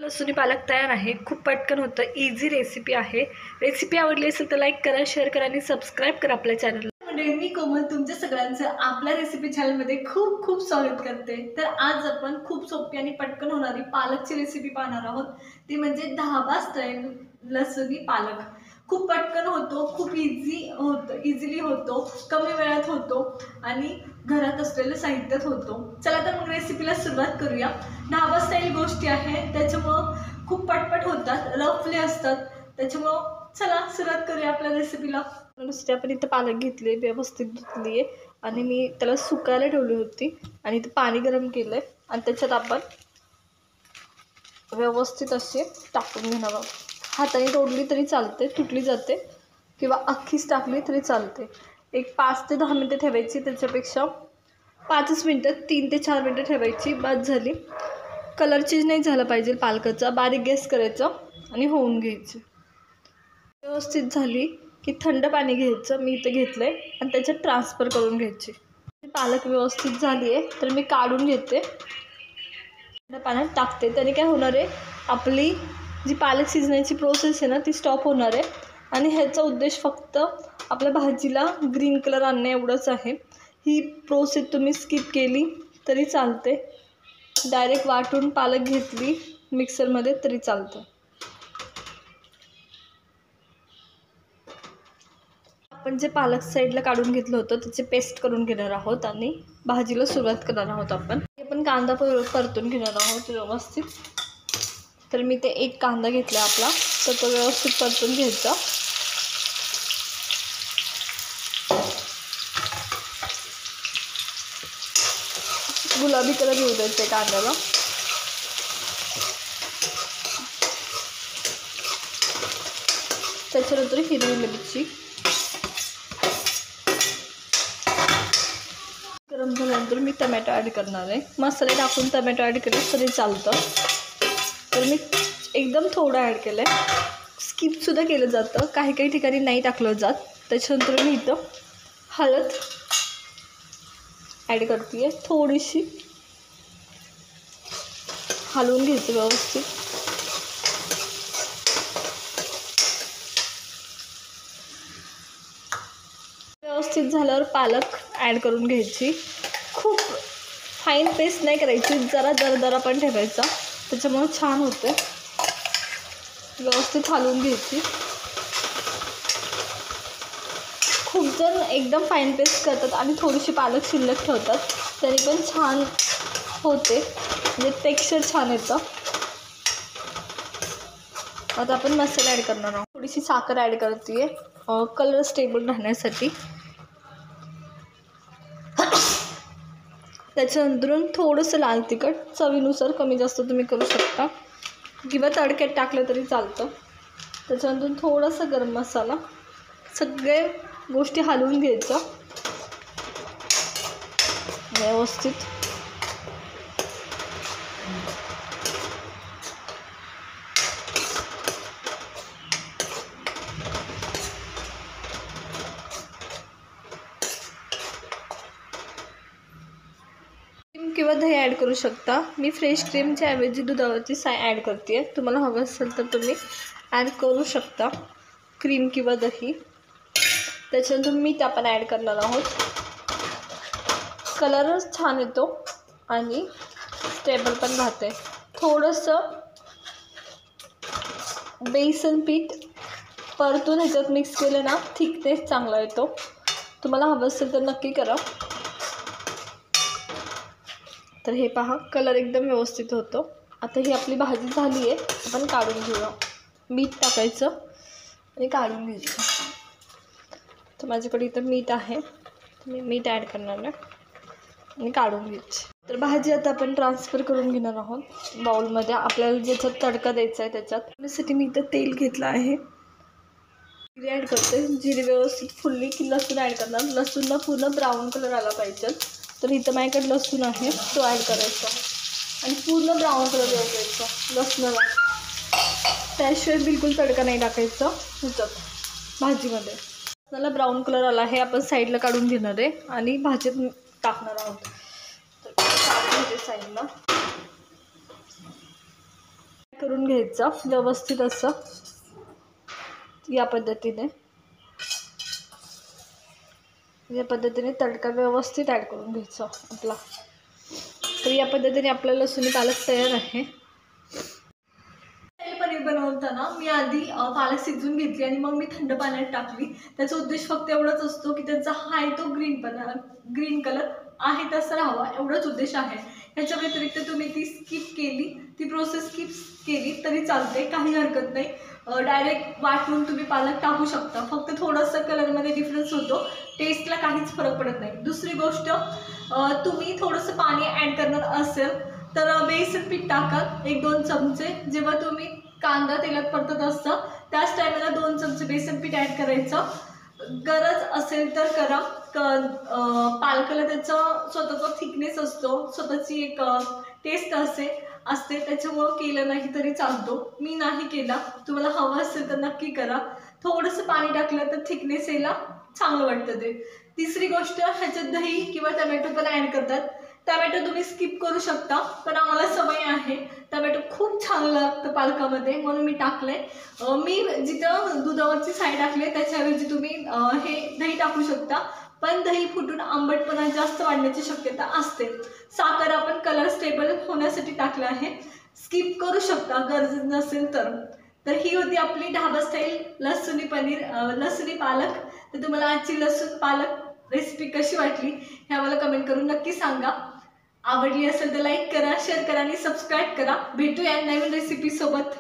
लसूणी पालक तयार आहे। खूप पटकन होतं, इझी रेसिपी आहे। रेसिपी आवडली असेल तर लाईक करा, शेअर करा आणि सबस्क्राईब करा आपल्या चॅनलला। म्हणजे मी कोमल तुमच्या सगळ्यांचं आपल्या रेसिपी चॅनलमध्ये खूप खूप स्वागत करते। तर आज आपण खूप सोपी आणि पटकन होणारी पालकची रेसिपी पाहणार आहोत। ती म्हणजे धाबा स्टाईल लसूणी पालक। खूप पटकन होतो, खूप इझिली होतो, कमी वेळात होतो आणि घरात असलेलं साहित्यात होतो। चला तर मग रेसिपीला सुरुवात करूया। धाबा स्टाईल गोष्टी आहेत, त्याच्यामुळं खूप पटपट होतात, रफली असतात, त्याच्यामुळं चला सुरुवात करूया आपल्या रेसिपीला। नुसते आपण इथं पालक घेतले, व्यवस्थित धुतली आहे आणि मी त्याला सुकायला ठेवली होती आणि इथं पाणी गरम केलंय आणि त्याच्यात आपण व्यवस्थित असे टाकून घेणार आहोत। हाताने तोडली तरी चालते, तुटली जाते, किंवा अख्खीच टाकली तरी चालते। एक 5 ते 10 मिनटं ठेवायची, त्याच्यापेक्षा 5 मिनटं 3 ते 4 मिनटं ठेवायची, बस झाली। कलर चेंज नाही झाला पाहिजे पालकाचा, बारीक गॅस करायचा आणि होऊन घ्यायची। व्यवस्थित झाली की थंड पाणी घ्यायचं, मी इथं घेतलंय, आणि त्याच्यात ट्रान्सफर करून घ्यायची। पालक व्यवस्थित झाली आहे तर मी काढून घेते, पाण्यात टाकते। त्याने काय होणार आहे, आपली जी पालक शिजण्याची प्रोसेस आहे ना ती स्टॉप होणार आहे आणि ह्याचा उद्देश फक्त आपल्या भाजीला ग्रीन कलर आणणे एवढंच आहे। ही प्रोसेस तुम्ही स्किप केली तरी चालते, डायरेक्ट वाटून पालक घेतली मिक्सरमध्ये तरी चालतं। आपण जे पालक साईडला काढून घेतलं होतं त्याचे पेस्ट करून घेणार आहोत आणि भाजीला सुरुवात करणार आहोत। आपण कांदा परतून घेणार आहोत व्यवस्थित। तर मी ते एक कांदा घेतला आपला, तर तो व्यवस्थित परतून घ्यायचा। गुलाबी कलर येऊ द्यायचा कांद्याला। त्याच्यानंतर हिरवी मिरची गरम झाल्यानंतर मी टमॅटो ॲड करणार आहे। मसाले टाकून टमॅटो ॲड केले तरी चालतं, तर मी एकदम थोडं ॲड केलं आहे। स्किपसुद्धा केलं जातं, काही काही ठिकाणी नाही टाकलं जात। त्याच्यानंतर मी इथं हळद ॲड करते आहे, थोडीशी हलवून घ्यायचं व्यवस्थित। व्यवस्थित झाल्यावर पालक ॲड करून घ्यायची। खूप फाईन पेस्ट नाही करायची, जरा दरदरा पण ठेवायचा, त्याच्यामुळे छान होते। व्यवस्थित हलवून घ्यायची। खूप जण एकदम फाईन पेस्ट करतात आणि थोडीशी पालक शिल्लक ठेवतात, तरी पण छान होते, म्हणजे टेक्स्चर छान येतं। आता आपण मसाला ॲड करणार आहोत। थोडीशी साखर ॲड करते आहे कलर स्टेबल राहण्यासाठी। त्याच्यानंतर थोडंसं लाल तिखट, चवीनुसार कमी जास्त तुम्ही करू शकता किंवा तडक्यात टाकलं तरी चालतं। त्याच्यानंतर थोडासा गरम मसाला, सगळे गोष्टी हलवून घ्यायच्या व्यवस्थित। किंवा दही ॲड करू शकता। मी फ्रेश क्रीमच्या ऐवजी दुधावरची साय ॲड करते आहे, तुम्हाला हवं असेल तर तुम्ही ॲड करू शकता क्रीम किंवा दही। त्याच्यानंतर मीठ आपण ॲड करणार आहोत, कलरच छान येतो आणि स्टेबल पण राहते। थोडंसं बेसन पीठ परतून ह्याच्यात मिक्स केलं ना, थिकनेस चांगला येतो, तुम्हाला हवं असेल तर नक्की करा। तर हे पहा, कलर एकदम व्यवस्थित होतो। आता ही आपली भाजी झाली आहे, आपण काढून घेऊया। मीठ टाकायचं आणि काढून घ्यायचं। तर माझ्याकडे इथं मीठ आहे, मी मीठ ॲड करणार आहे आणि काढून घ्यायची। तर भाजी आता आपण ट्रान्सफर करून घेणार आहोत बाउलमध्ये। आपल्याला ज्याच्यात तडका द्यायचा आहे त्याच्यात, त्यासाठी मी इथं तेल घेतलं आहे, जिरे ॲड करते। जिरे व्यवस्थित फुलली की लसूण ॲड करणार। लसूणला पूर्ण ब्राऊन कलर आला पाहिजे, तर इथं माझ्याकडे लसूण आहे तो ॲड करायचा आणि पूर्ण ब्राऊन कलर येऊ द्यायचा लसणाला। त्याशिवाय बिलकुल तडका नाही टाकायचा ह्याच्यात भाजीमध्ये। लसणाला ब्राऊन कलर आला आहे, आपण साईडला काढून घेणार आहे आणि भाजीत टाकणार आहोत। तर काढून घेते साईडला। करून घ्यायचं व्यवस्थित असं या पद्धतीने तडका व्यवस्थित ॲड करून घ्यायचा आपला. तर या पद्धतीने आपला लसूणी पालक तयार आहे. पनीर बनवताना मी आधी पालक शिजवून घेतली आणि मग मी थंड पाण्यात टाकली. त्याचा उद्देश फक्त एवढाच असतो की त्याचा हाय तो ग्रीन कलर आहे तसा राहावा, एवढाच उद्देश आहे. ह्याच्या व्यतिरिक्त तुम्ही ती प्रोसेस स्किप केली तरी चालते, काही हरकत नाही. डायरेक्ट वाटून तुम्ही पालक टाकू शकता. फक्त थोडंसं कलरमध्ये डिफरन्स होतो, टेस्टला काहीच फरक पडत नाही. दुसरी गोष्ट, तुम्ही थोडंसं पाणी ॲड करणार असेल तर बेसन पीठ टाका 1-2 चमचे. जेव्हा तुम्ही कांदा तेलात परतत असतं त्याच टायमाला 2 चमचे बेसन पीठ ॲड करायचं. गरज असेल तर करा. पालकाला त्याचा स्वतःचा थिकनेस असतो, स्वतःची एक टेस्ट असते, त्याच्यामुळं केलं नाही तरी चालतो. मी नाही केला, तुम्हाला हवं असेल तर नक्की करा. थोडंसं पाणी टाकलं तर थिकनेस यायला चांगलं वाटतं ते. तिसरी गोष्ट, ह्याच्यात दही किंवा टमॅटो पण ॲड करतात. टमॅटो तुम्ही स्किप करू शकता, पण आम्हाला सवय आहे. टमॅटो खूप छान लागतं पालकामध्ये म्हणून मी टाकलंय. मी जिथं दुधावरची साय टाकले त्याच्याऐवजी तुम्ही हे दही टाकू शकता, पण दही फुटून आंबटपणा जास्त वाढण्याची शक्यता असते. साखर आपण कलर स्टेबल होण्यासाठी टाकलं आहे, स्किप करू शकता गरज नसेल तर. तर ही होती आपली ढाबा स्टाईल लसुणी पालक. तर तुम्हाला आजची लसूण पालक रेसिपी कशी वाटली हे आम्हाला कमेंट करून नक्की सांगा. आवडली असेल तर लाईक करा, शेअर करा आणि सबस्क्राईब करा. भेटूया नवीन रेसिपी सोबत.